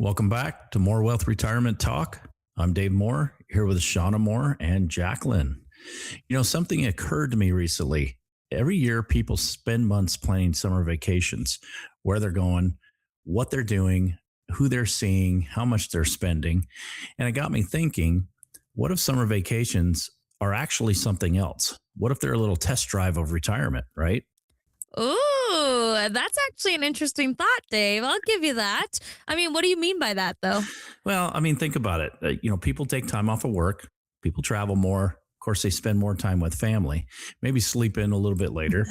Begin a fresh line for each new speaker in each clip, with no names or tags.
Welcome back to More Wealth Retirement Talk. I'm Dave Moore, here with Shauna Moore and Jacqueline. Something occurred to me recently. Every year, people spend months planning summer vacations, where they're going, what they're doing, who they're seeing, how much they're spending. And it got me thinking, what if summer vacations are actually something else? What if they're a little test drive of retirement, right?
Ooh, that's actually an interesting thought, Dave. I'll give you that. I mean, what do you mean by that, though?
Well, think about it. People take time off of work. People travel more. Of course, they spend more time with family, maybe sleep in a little bit later,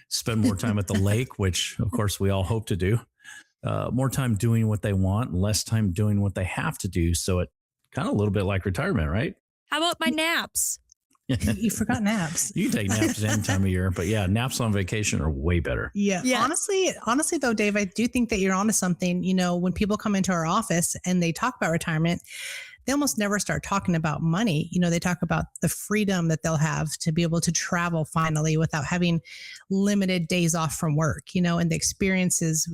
spend more time at the lake, which, of course, we all hope to do. More time doing what they want, and less time doing what they have to do. So it kind of a little bit like retirement, right?
How about my naps?
You forgot naps.
You can take naps any time of year, but yeah, naps on vacation are way better.
Yeah. Honestly though, Dave, I do think that you're onto something. When people come into our office and they talk about retirement, they almost never start talking about money. They talk about the freedom that they'll have to be able to travel finally without having limited days off from work, and the experiences,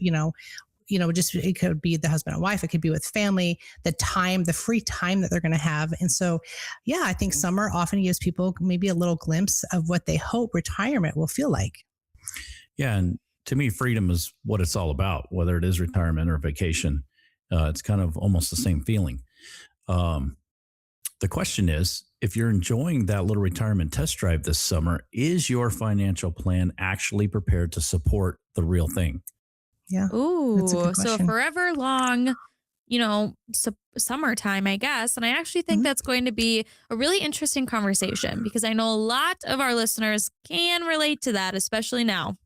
just it could be the husband and wife, it could be with family, the free time that they're going to have. And so, yeah, I think summer often gives people maybe a little glimpse of what they hope retirement will feel like.
Yeah. And to me, freedom is what it's all about, whether it is retirement or vacation. It's kind of almost the same feeling. The question is, if you're enjoying that little retirement test drive this summer, is your financial plan actually prepared to support the real thing?
Yeah.
Ooh, so forever long, summertime, I guess. And I actually think that's going to be a really interesting conversation because I know a lot of our listeners can relate to that, especially now.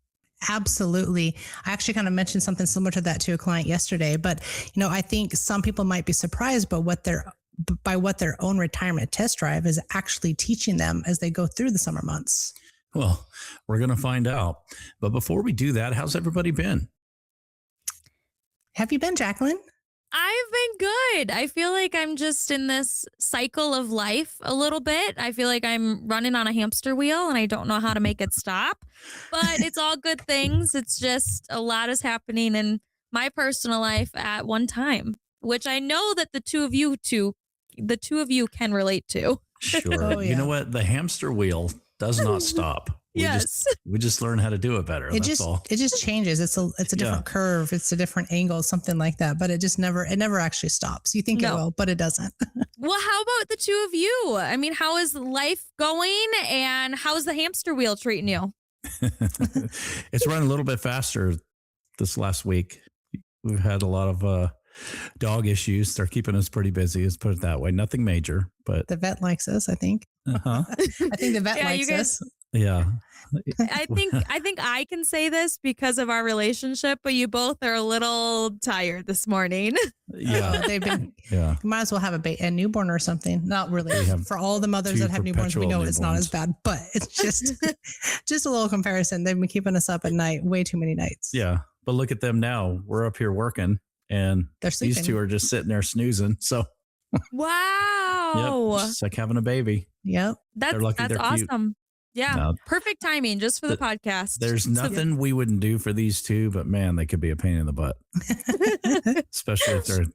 Absolutely. I actually kind of mentioned something similar to that to a client yesterday, but I think some people might be surprised by what their own retirement test drive is actually teaching them as they go through the summer months.
Well, we're going to find out. But before we do that, how's everybody been?
Have you been, Jacqueline?
I've been good. I feel like I'm just in this cycle of life a little bit. I feel like I'm running on a hamster wheel and I don't know how to make it stop, but it's all good things. It's just a lot is happening in my personal life at one time, which I know that the two of you can relate to.
Sure.
Oh, yeah.
You know what? The hamster wheel does not stop. We just learn how to do it better. It
just changes. It's a different curve. It's a different angle, something like that. But it never actually stops. You think it will, but it doesn't.
Well, how about the two of you? I mean, how is life going and how's the hamster wheel treating you?
It's running a little bit faster this last week. We've had a lot of dog issues. They're keeping us pretty busy. Let's put it that way. Nothing major, but
the vet likes us, I think.
Uh-huh.
I think the vet likes us.
Yeah.
I think I can say this because of our relationship, but you both are a little tired this morning.
Yeah.
They've been, might as well have a newborn or something. Not really. For all the mothers that have newborns, we know it's not as bad, but it's just a little comparison. They've been keeping us up at night, way too many nights.
Yeah. But look at them now. We're up here working and
they're sleeping.
These two are just sitting there snoozing. So
wow.
Yep, it's like having a baby.
Yep.
That's awesome. Yeah. No, perfect timing just for the podcast.
There's nothing we wouldn't do for these two, but man, they could be a pain in the butt, especially if they're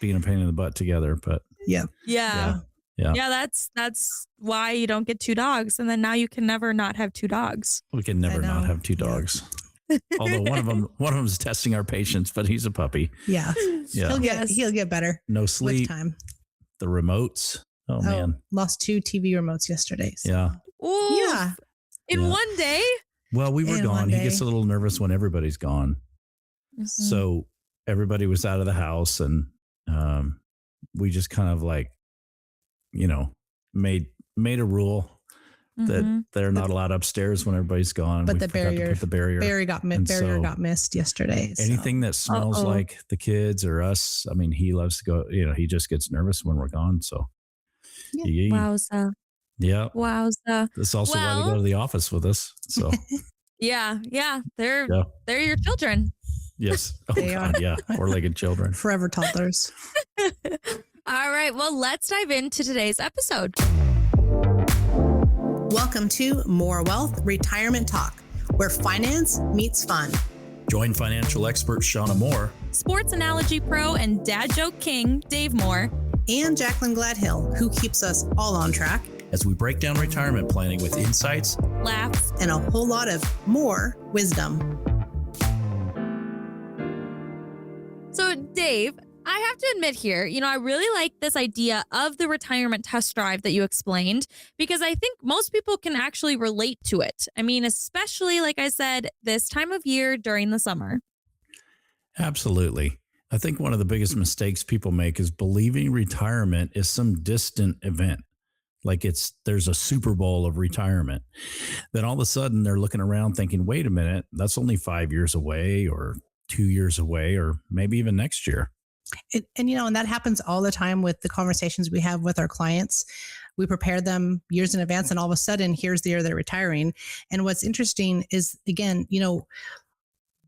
being a pain in the butt together. But
yeah. That's why you don't get two dogs. And then now you can never not have two dogs.
We can never not have two dogs. Although one of them is testing our patience, but he's a puppy.
Yeah. He'll get better.
No sleep.
With time.
The remotes. Oh man.
Lost 2 TV remotes yesterday. So.
Yeah.
Ooh,
yeah.
In one day?
Well, we were gone. He gets a little nervous when everybody's gone. Mm-hmm. So everybody was out of the house and we just kind of made a rule that they're not allowed upstairs when everybody's gone.
But
we
the barrier got missed yesterday.
Anything that smells like the kids or us, I mean, he loves to go, he just gets nervous when we're gone. So
wowza.
Yeah.
Wowza.
That's also why they go to the office with us. So
yeah. They're your children.
Yes. Oh, they God, yeah. 4-legged children.
Forever toddlers.
All right. Well, let's dive into today's episode.
Welcome to More Wealth Retirement Talk, where finance meets fun.
Join financial expert Shauna Moore
sports analogy pro and dad joke king, Dave Moore,
and Jacqueline Gladhill, who keeps us all on track
as we break down retirement planning with insights,
laughs,
and a whole lot of more wisdom.
So, Dave, I have to admit here, I really like this idea of the retirement test drive that you explained, because I think most people can actually relate to it. I mean, especially, like I said, this time of year during the summer.
Absolutely. I think one of the biggest mistakes people make is believing retirement is some distant event. Like there's a Super Bowl of retirement. Then all of a sudden they're looking around thinking, wait a minute, that's only 5 years away or 2 years away, or maybe even next year.
And that happens all the time with the conversations we have with our clients. We prepare them years in advance, and all of a sudden, here's the year they're retiring. And what's interesting is, again,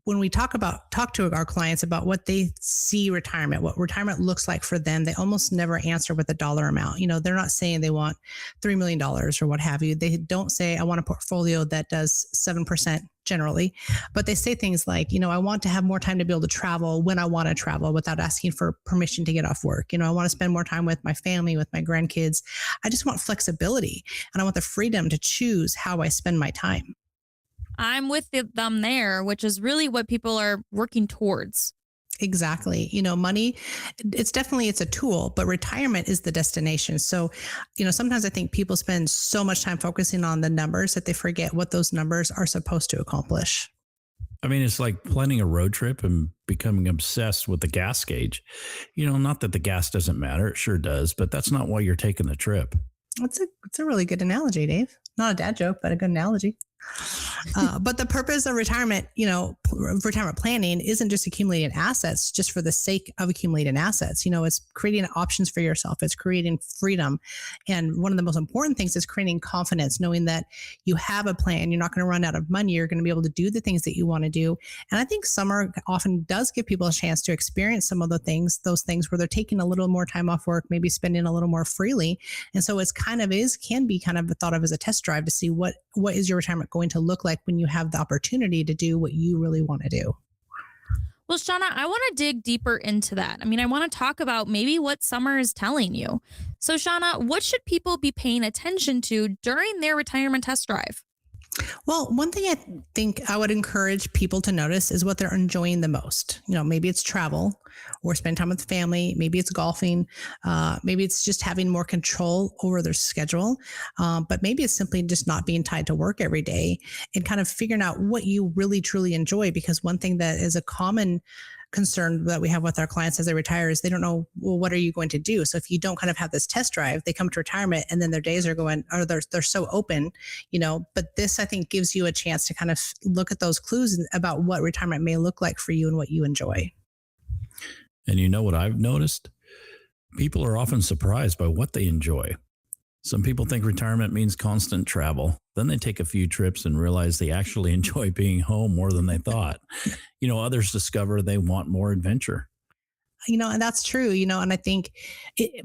when we talk to our clients about what they see retirement, what retirement looks like for them, they almost never answer with a dollar amount. They're not saying they want $3 million or what have you. They don't say, I want a portfolio that does 7% generally, but they say things like, I want to have more time to be able to travel when I want to travel without asking for permission to get off work. I want to spend more time with my family, with my grandkids. I just want flexibility, and I want the freedom to choose how I spend my time.
I'm with them there, which is really what people are working towards.
Exactly. Money, it's a tool, but retirement is the destination. So, sometimes I think people spend so much time focusing on the numbers that they forget what those numbers are supposed to accomplish.
I mean, it's like planning a road trip and becoming obsessed with the gas gauge. Not that the gas doesn't matter. It sure does, but that's not why you're taking the trip.
It's a really good analogy, Dave. Not a dad joke, but a good analogy. But the purpose of retirement, retirement planning isn't just accumulating assets just for the sake of accumulating assets. It's creating options for yourself. It's creating freedom. And one of the most important things is creating confidence, knowing that you have a plan. You're not going to run out of money. You're going to be able to do the things that you want to do. And I think summer often does give people a chance to experience some of those things where they're taking a little more time off work, maybe spending a little more freely. And so can be thought of as a test drive to see what is your retirement going to look like when you have the opportunity to do what you really want to do.
Well, Shauna, I want to dig deeper into that. I want to talk about maybe what summer is telling you. So, Shauna, what should people be paying attention to during their retirement test drive?
Well, one thing I think I would encourage people to notice is what they're enjoying the most. Maybe it's travel or spend time with family. Maybe it's golfing. Maybe it's just having more control over their schedule. But maybe it's simply just not being tied to work every day and kind of figuring out what you really, truly enjoy. Because one thing that is a common concern that we have with our clients as they retire is they don't know, well, what are you going to do? So if you don't kind of have this test drive, they come to retirement and then their days are going, or they're so open, but this, I think, gives you a chance to kind of look at those clues about what retirement may look like for you and what you enjoy.
And what I've noticed? People are often surprised by what they enjoy. Some people think retirement means constant travel. Then they take a few trips and realize they actually enjoy being home more than they thought. Others discover they want more adventure.
And that's true, and I think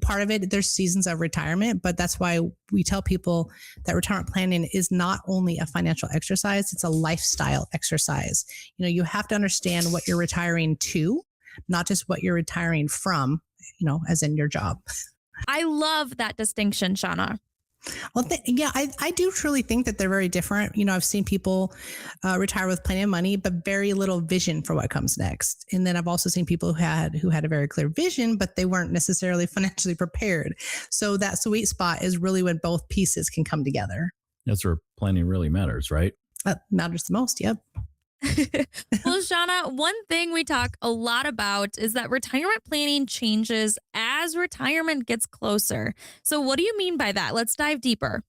part of it, there's seasons of retirement, but that's why we tell people that retirement planning is not only a financial exercise, it's a lifestyle exercise. You have to understand what you're retiring to, not just what you're retiring from, as in your job.
I love that distinction, Shauna.
Well, I do truly think that they're very different. I've seen people retire with plenty of money, but very little vision for what comes next. And then I've also seen people who had a very clear vision, but they weren't necessarily financially prepared. So that sweet spot is really when both pieces can come together.
That's where planning really matters, right?
That matters the most. Yep.
Well, Shauna, one thing we talk a lot about is that retirement planning changes as retirement gets closer. So what do you mean by that? Let's dive deeper.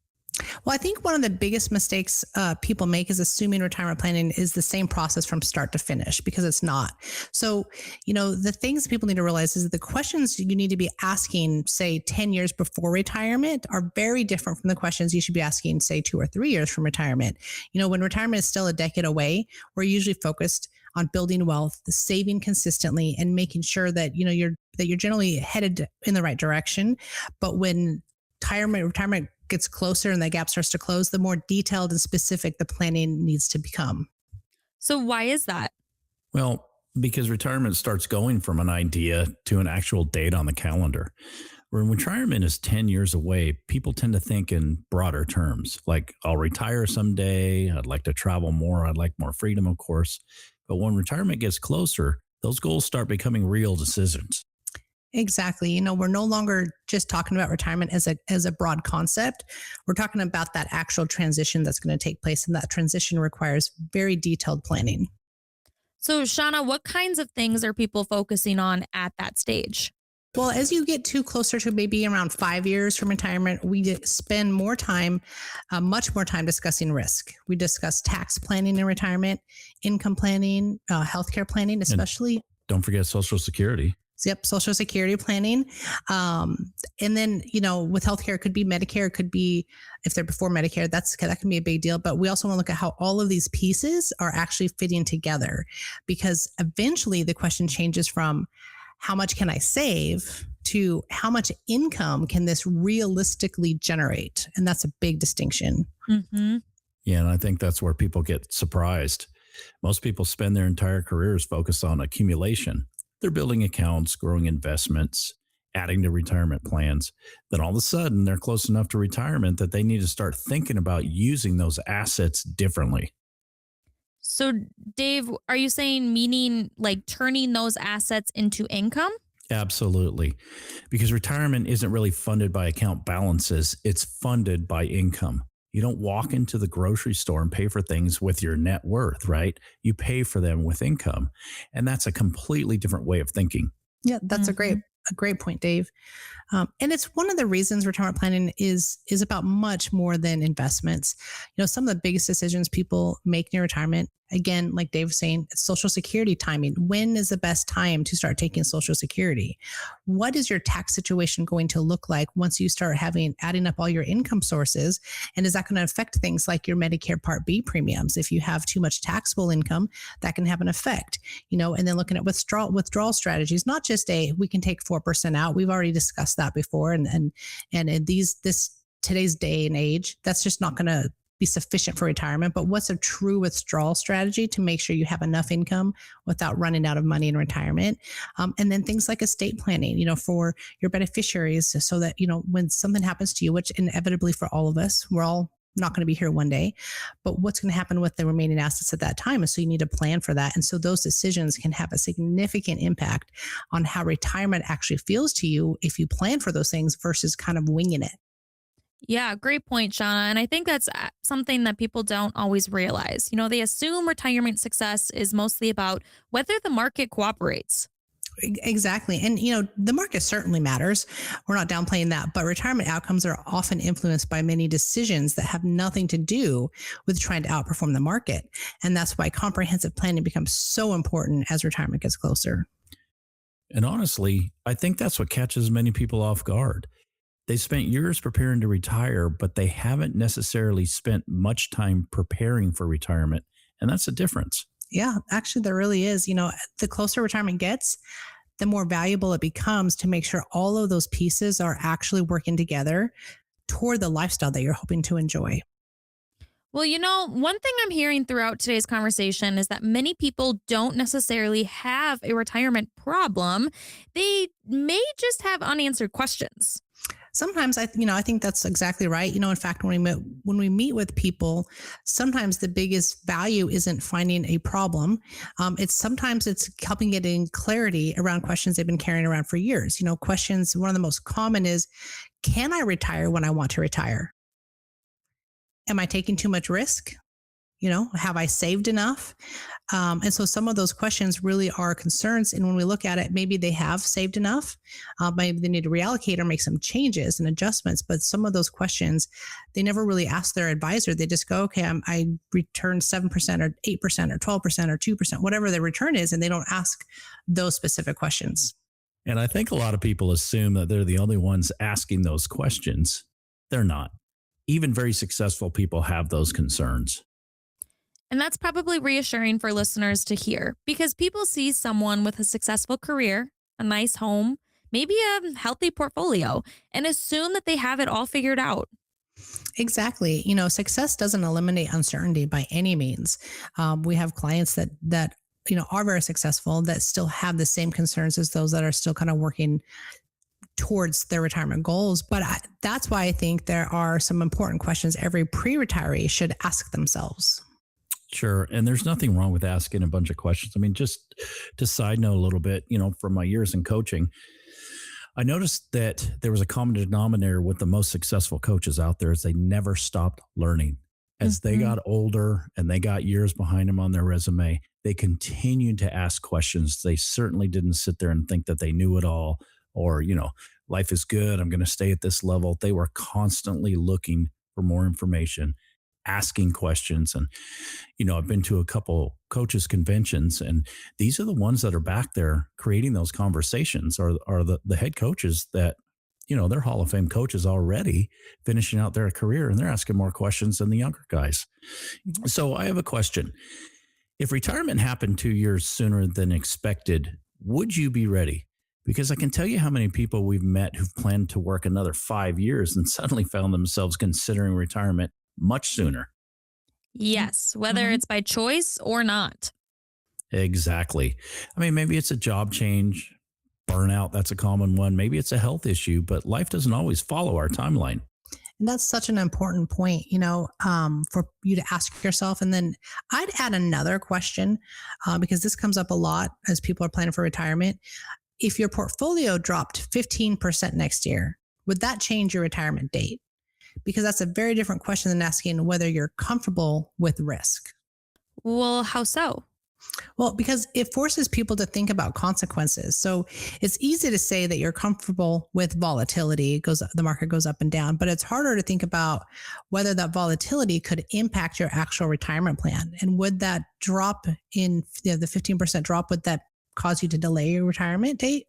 Well, I think one of the biggest mistakes people make is assuming retirement planning is the same process from start to finish, because it's not. So, the things people need to realize is that the questions you need to be asking, say, 10 years before retirement are very different from the questions you should be asking, say, 2 or 3 years from retirement. When retirement is still a decade away, we're usually focused on building wealth, saving consistently, and making sure that, you're generally headed in the right direction. But when retirement gets closer and the gap starts to close, the more detailed and specific the planning needs to become.
So why is that?
Well, Because retirement starts going from an idea to an actual date on the calendar. When retirement is 10 years away, people tend to think in broader terms, like I'll retire someday, I'd like to travel more, I'd like more freedom, of course. But when retirement gets closer, those goals start becoming real decisions.
Exactly. We're no longer just talking about retirement as a broad concept. We're talking about that actual transition that's going to take place, and that transition requires very detailed planning.
So, Shauna, what kinds of things are people focusing on at that stage?
Well, as you get too closer to maybe around 5 years from retirement, we spend more time, much more time discussing risk. We discuss tax planning in retirement, income planning, healthcare planning,
And
especially.
don't forget Social Security.
Yep, Social Security planning. And then, with healthcare, it could be Medicare, it could be if they're before Medicare, that can be a big deal. But we also want to look at how all of these pieces are actually fitting together, because eventually the question changes from how much can I save to how much income can this realistically generate? And that's a big distinction.
Mm-hmm.
Yeah, and I think that's where people get surprised. Most people spend their entire careers focused on accumulation. They're building accounts, growing investments, adding to retirement plans. Then all of a sudden, they're close enough to retirement that they need to start thinking about using those assets differently.
So, Dave, are you saying meaning like turning those assets into income?
Absolutely. Because retirement isn't really funded by account balances, it's funded by income. You don't walk into the grocery store and pay for things with your net worth, right? You pay for them with income. And that's a completely different way of thinking.
Yeah, that's a
Mm-hmm.
great point, Dave. And it's one of the reasons retirement planning is about much more than investments. Some of the biggest decisions people make in retirement, again, like Dave was saying, Social Security timing. When is the best time to start taking Social Security? What is your tax situation going to look like once you start adding up all your income sources? And is that going to affect things like your Medicare Part B premiums? If you have too much taxable income, that can have an effect. And then looking at withdrawal strategies, not just we can take 4% out. We've already discussed that before, and in today's day and age, that's just not going to be sufficient for retirement. But what's a true withdrawal strategy to make sure you have enough income without running out of money in retirement? And then things like estate planning, for your beneficiaries, so that when something happens to you, which inevitably for all of us, we're all not going to be here one day, but what's going to happen with the remaining assets at that time? And so you need to plan for that. And so those decisions can have a significant impact on how retirement actually feels to you if you plan for those things versus kind of winging it.
Yeah, great point, Shauna. And I think that's something that people don't always realize. They assume retirement success is mostly about whether the market cooperates.
Exactly. And, the market certainly matters. We're not downplaying that, but retirement outcomes are often influenced by many decisions that have nothing to do with trying to outperform the market. And that's why comprehensive planning becomes so important as retirement gets closer.
And honestly, I think that's what catches many people off guard. They spent years preparing to retire, but they haven't necessarily spent much time preparing for retirement. And that's the difference.
Yeah, actually, there really is. The closer retirement gets, the more valuable it becomes to make sure all of those pieces are actually working together toward the lifestyle that you're hoping to enjoy.
Well, one thing I'm hearing throughout today's conversation is that many people don't necessarily have a retirement problem. They may just have unanswered questions.
Sometimes I think that's exactly right. In fact, when we meet with people, sometimes the biggest value isn't finding a problem. It's helping getting clarity around questions they've been carrying around for years. Questions. One of the most common is, can I retire when I want to retire? Am I taking too much risk? Have I saved enough? And so some of those questions really are concerns. And when we look at it, maybe they have saved enough. Maybe they need to reallocate or make some changes and adjustments. But some of those questions, they never really ask their advisor. They just go, okay, I returned 7% or 8% or 12% or 2%, whatever the return is. And they don't ask those specific questions.
And I think a lot of people assume that they're the only ones asking those questions. They're not. Even very successful people have those concerns.
And that's probably reassuring for listeners to hear because people see someone with a successful career, a nice home, maybe a healthy portfolio, and assume that they have it all figured out.
Exactly. Success doesn't eliminate uncertainty by any means. We have clients that are very successful that still have the same concerns as those that are still kind of working towards their retirement goals. But that's why I think there are some important questions every pre-retiree should ask themselves.
Sure. And there's nothing wrong with asking a bunch of questions. I mean, just to side note a little bit, from my years in coaching, I noticed that there was a common denominator with the most successful coaches out there is they never stopped learning. As they got older and they got years behind them on their resume, they continued to ask questions. They certainly didn't sit there and think that they knew it all or, life is good. I'm going to stay at this level. They were constantly looking for more information, asking questions. And, I've been to a couple coaches conventions, and these are the ones that are back there creating those conversations are the head coaches that, they're Hall of Fame coaches already finishing out their career, and they're asking more questions than the younger guys. So I have a question. If retirement happened 2 years sooner than expected, would you be ready? Because I can tell you how many people we've met who've planned to work another 5 years and suddenly found themselves considering retirement much sooner.
Yes, whether it's by choice or not.
Exactly. I mean, maybe it's a job change, burnout. That's a common one. Maybe it's a health issue, but life doesn't always follow our timeline.
And that's such an important point, for you to ask yourself. And then I'd add another question because this comes up a lot as people are planning for retirement. If your portfolio dropped 15% next year, would that change your retirement date? Because that's a very different question than asking whether you're comfortable with risk.
Well, how so?
Well, because it forces people to think about consequences. So it's easy to say that you're comfortable with volatility. The market goes up and down, but it's harder to think about whether that volatility could impact your actual retirement plan. And would that drop the 15% drop, would that cause you to delay your retirement date,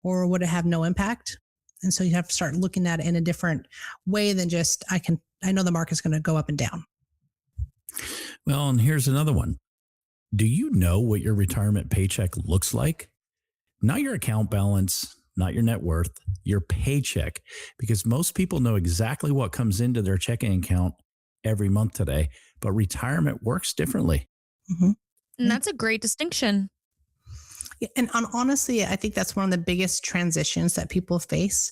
or would it have no impact? And so you have to start looking at it in a different way than just, I know the market's going to go up and down.
Well, and here's another one. Do you know what your retirement paycheck looks like? Not your account balance, not your net worth, your paycheck, because most people know exactly what comes into their checking account every month today, but retirement works differently.
Mm-hmm. And that's a great distinction.
And honestly, I think that's one of the biggest transitions that people face.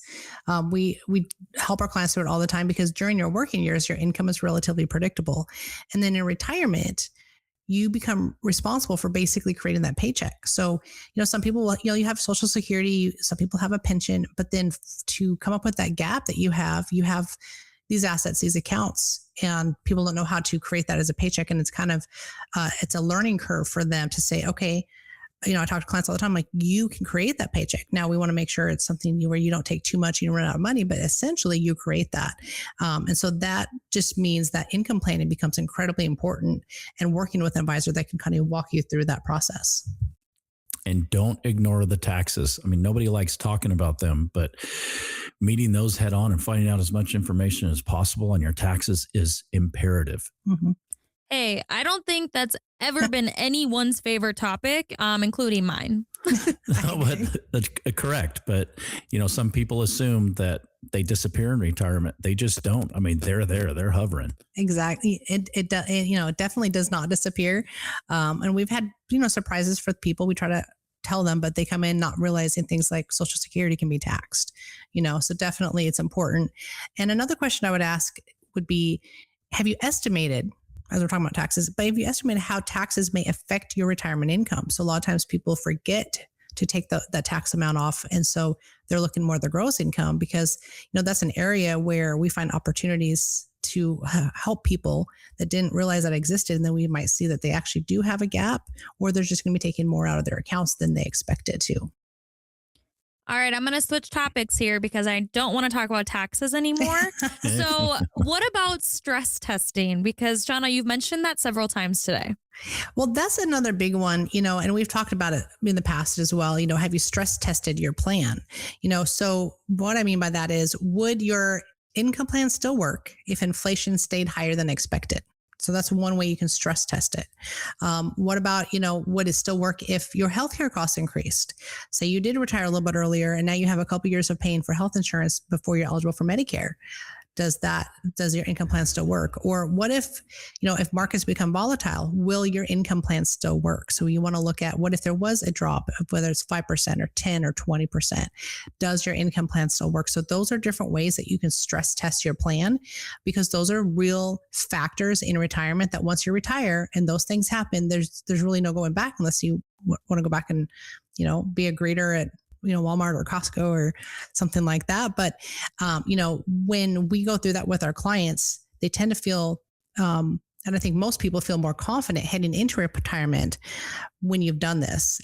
We help our clients through it all the time because during your working years, your income is relatively predictable. And then in retirement, you become responsible for basically creating that paycheck. So, some people, you have Social Security, some people have a pension, but then to come up with that gap that you have these assets, these accounts, and people don't know how to create that as a paycheck. And it's kind of, it's a learning curve for them to say, okay, I talk to clients all the time, like, you can create that paycheck. Now we want to make sure it's something where you don't take too much, you run out of money, but essentially you create that. And so that just means that income planning becomes incredibly important, and working with an advisor that can kind of walk you through that process.
And don't ignore the taxes. I mean, nobody likes talking about them, but meeting those head on and finding out as much information as possible on your taxes is imperative.
Mm-hmm.
Hey, I don't think that's ever been anyone's favorite topic, including mine.
That's correct. But, some people assume that they disappear in retirement. They just don't. I mean, they're there. They're hovering.
Exactly. It definitely does not disappear. And we've had, surprises for people. We try to tell them, but they come in not realizing things like Social Security can be taxed, so definitely it's important. And another question I would ask would be, have you estimated, as we're talking about taxes, but have you estimated how taxes may affect your retirement income? So a lot of times people forget to take that tax amount off. And so they're looking more at their gross income because, that's an area where we find opportunities to help people that didn't realize that existed. And then we might see that they actually do have a gap, or they're just going to be taking more out of their accounts than they expected to.
All right, I'm going to switch topics here because I don't want to talk about taxes anymore. So what about stress testing? Because Shauna, you've mentioned that several times today.
Well, that's another big one, and we've talked about it in the past as well. Have you stress tested your plan? So what I mean by that is, would your income plan still work if inflation stayed higher than expected? So that's one way you can stress test it. What about, would it still work if your healthcare costs increased? Say you did retire a little bit earlier and now you have a couple years of paying for health insurance before you're eligible for Medicare. does your income plan still work? Or what if, if markets become volatile, will your income plan still work? So you want to look at, what if there was a drop, whether it's 5% or 10 or 20%, does your income plan still work? So those are different ways that you can stress test your plan, because those are real factors in retirement that once you retire and those things happen, there's really no going back unless you want to go back and, be a greeter at, Walmart or Costco or something like that. But, when we go through that with our clients, they tend to feel, and I think most people feel more confident heading into retirement when you've done this,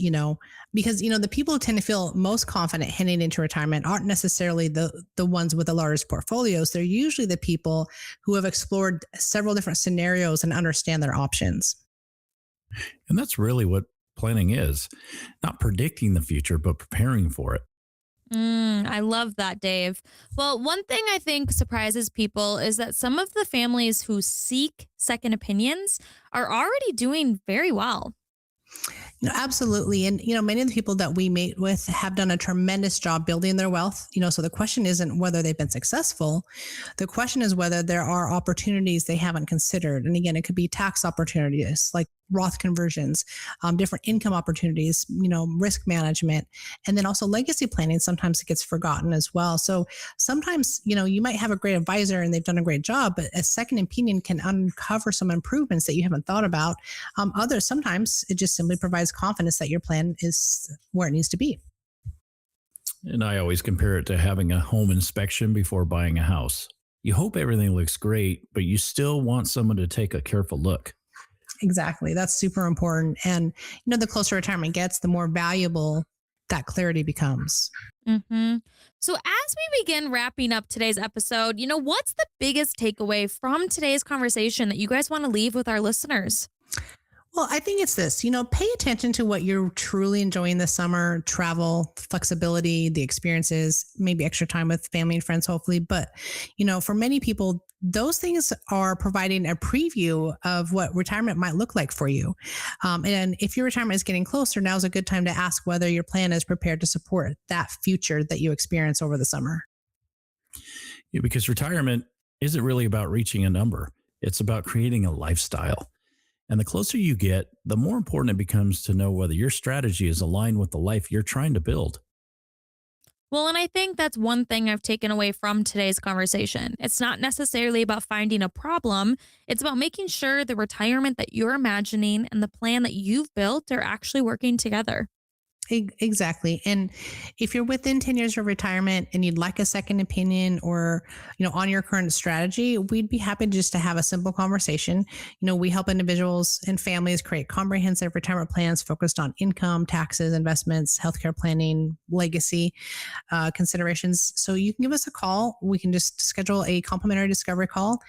because, the people who tend to feel most confident heading into retirement aren't necessarily the ones with the largest portfolios. They're usually the people who have explored several different scenarios and understand their options.
And that's really what planning is, not predicting the future, but preparing for it.
I love that, Dave. Well, one thing I think surprises people is that some of the families who seek second opinions are already doing very well.
Absolutely. And, many of the people that we meet with have done a tremendous job building their wealth. So the question isn't whether they've been successful. The question is whether there are opportunities they haven't considered. And again, it could be tax opportunities like Roth conversions, different income opportunities, risk management, and then also legacy planning. Sometimes it gets forgotten as well. So sometimes, you might have a great advisor and they've done a great job, but a second opinion can uncover some improvements that you haven't thought about. Others, sometimes it just simply provides confidence that your plan is where it needs to be.
And I always compare it to having a home inspection before buying a house. You hope everything looks great, but you still want someone to take a careful look.
Exactly. That's super important. And, the closer retirement gets, the more valuable that clarity becomes.
Mm-hmm. So as we begin wrapping up today's episode, what's the biggest takeaway from today's conversation that you guys want to leave with our listeners?
Well, I think it's this, pay attention to what you're truly enjoying this summer: travel, flexibility, the experiences, maybe extra time with family and friends, hopefully. But, for many people, those things are providing a preview of what retirement might look like for you. And if your retirement is getting closer, now's a good time to ask whether your plan is prepared to support that future that you experience over the summer.
Yeah, because retirement isn't really about reaching a number. It's about creating a lifestyle. And the closer you get, the more important it becomes to know whether your strategy is aligned with the life you're trying to build.
Well, and I think that's one thing I've taken away from today's conversation. It's not necessarily about finding a problem. It's about making sure the retirement that you're imagining and the plan that you've built are actually working together.
Exactly. And if you're within 10 years of retirement and you'd like a second opinion or, on your current strategy, we'd be happy just to have a simple conversation. We help individuals and families create comprehensive retirement plans focused on income, taxes, investments, healthcare planning, legacy considerations. So you can give us a call. We can just schedule a complimentary discovery call.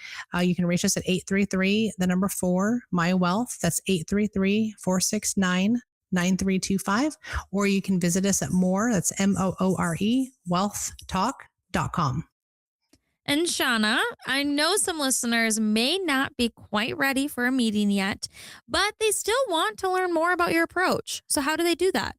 You can reach us at 833, the number 4, My Wealth. That's 833-469 9325, or you can visit us at More, that's MOORE, wealthtalk.com.
And Shauna, I know some listeners may not be quite ready for a meeting yet, but they still want to learn more about your approach. So how do they do that?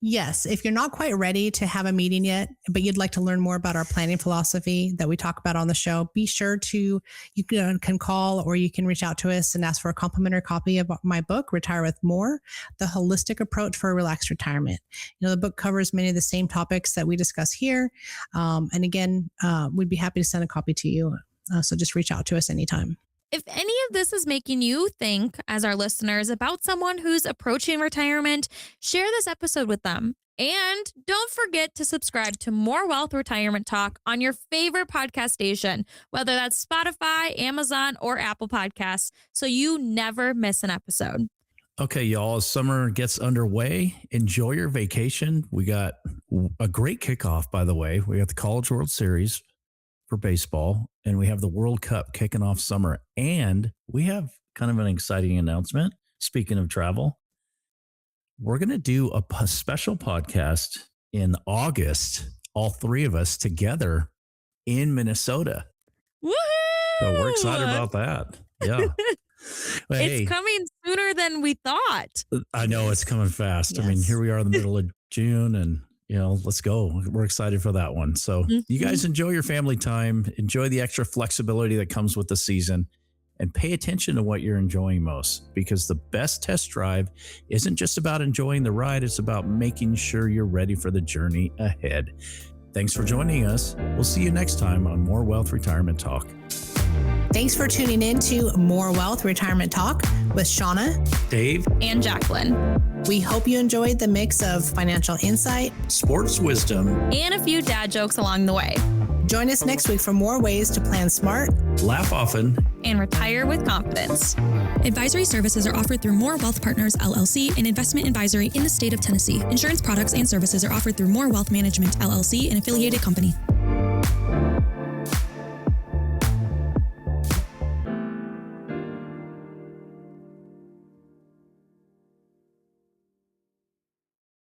Yes. If you're not quite ready to have a meeting yet, but you'd like to learn more about our planning philosophy that we talk about on the show, be sure to, you can call or you can reach out to us and ask for a complimentary copy of my book, Retire with More, The Holistic Approach for a Relaxed Retirement. The book covers many of the same topics that we discuss here. And again, we'd be happy to send a copy to you. So just reach out to us anytime.
If any of this is making you think, as our listeners, about someone who's approaching retirement, share this episode with them. And don't forget to subscribe to More Wealth Retirement Talk on your favorite podcast station, whether that's Spotify, Amazon, or Apple Podcasts, so you never miss an episode.
Okay, y'all, as summer gets underway, enjoy your vacation. We got a great kickoff, by the way. We got the College World Series for baseball, and we have the World Cup kicking off summer. And we have kind of an exciting announcement. Speaking of travel, we're going to do a special podcast in August, all three of us together in Minnesota.
Woohoo!
So we're excited about that. Yeah. But
it's coming sooner than we thought.
I know it's coming fast.
Yes.
I mean, here we are in the middle of June, and let's go. We're excited for that one. So you guys enjoy your family time, enjoy the extra flexibility that comes with the season, and pay attention to what you're enjoying most, because the best test drive isn't just about enjoying the ride. It's about making sure you're ready for the journey ahead. Thanks for joining us. We'll see you next time on More Wealth Retirement Talk.
Thanks for tuning in to More Wealth Retirement Talk with Shauna,
Dave,
And Jacqueline.
We hope you enjoyed the mix of financial insight,
sports wisdom,
And a few dad jokes along the way.
Join us next week for more ways to plan smart,
laugh often,
And retire with confidence.
Advisory services are offered through More Wealth Partners, LLC, an investment advisory in the state of Tennessee. Insurance products and services are offered through More Wealth Management, LLC, an affiliated company.